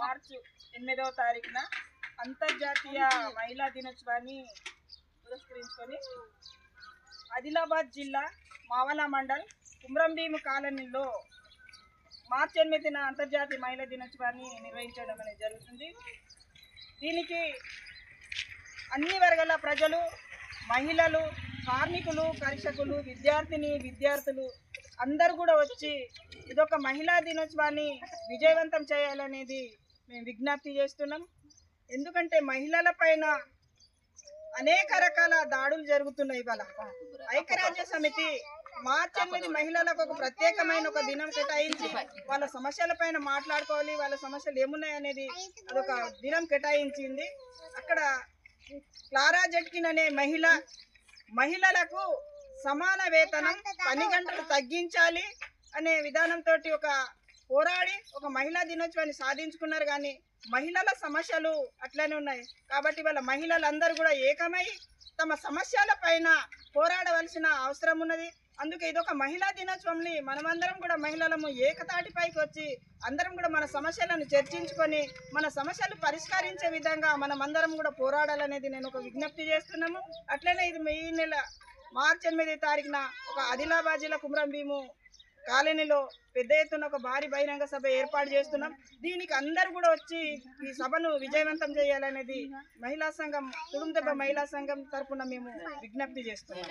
మార్చి 8వ తారీఖున అంతర్జాతీయ మహిళా దినోత్సవాన్ని పురస్కరించుకొని ఆదిలాబాద్ జిల్లా మావల మండల్ కుమ్రంభీము కాలనీలో మార్చి 8న అంతర్జాతీయ మహిళా దినోత్సవాన్ని నిర్వహించడం అనేది జరుగుతుంది. దీనికి అన్ని వర్గాల ప్రజలు, మహిళలు, కార్మికులు, కర్షకులు, విద్యార్థులు అందరూ కూడా వచ్చి ఇదొక మహిళా దినోత్సవాన్ని విజయవంతం చేయాలనేది మేము విజ్ఞప్తి చేస్తున్నాం. ఎందుకంటే మహిళల పైన అనేక రకాల దాడులు జరుగుతున్నాయి. ఇవాళ ఐక్యరాజ్య సమితి మార్చి 8 మహిళలకు ఒక ప్రత్యేకమైన ఒక దినం కేటాయించి వాళ్ళ సమస్యల పైన మాట్లాడుకోవాలి, వాళ్ళ సమస్యలు ఏమున్నాయి అనేది అదొక దినం కేటాయించింది. అక్కడ క్లారా జెట్కిన్ అనే మహిళలకు సమాన వేతనం, పని గంటలు తగ్గించాలి అనే విధానంతో ఒక పోరాడి ఒక మహిళా దినోత్సవాన్ని సాధించుకున్నారు. కానీ మహిళల సమస్యలు అట్లనే ఉన్నాయి. కాబట్టి వాళ్ళ మహిళలందరూ కూడా ఏకమై తమ సమస్యల పైన పోరాడవలసిన అవసరం ఉన్నది. అందుకే ఇదొక మహిళా దినోత్సవంని మనమందరం కూడా మహిళలము ఏకతాటిపైకి వచ్చి అందరం కూడా మన సమస్యలను చర్చించుకొని మన సమస్యలు పరిష్కరించే విధంగా మనమందరం కూడా పోరాడాలనేది నేను ఒక విజ్ఞప్తి చేస్తున్నాము. అట్లనే ఇది ఈ నెల మార్చి 8వ తారీఖున ఒక ఆదిలాబాద్ జిల్లా కుమ్రంభీము కాలనీలో పెద్ద ఎత్తున ఒక భారీ బహిరంగ సభ ఏర్పాటు చేస్తున్నాం. దీనికి అందరూ కూడా వచ్చి ఈ సభను విజయవంతం చేయాలనేది మహిళా సంఘం, తుడుందెబ్బ మహిళా సంఘం తరఫున మేము విజ్ఞప్తి చేస్తున్నాం.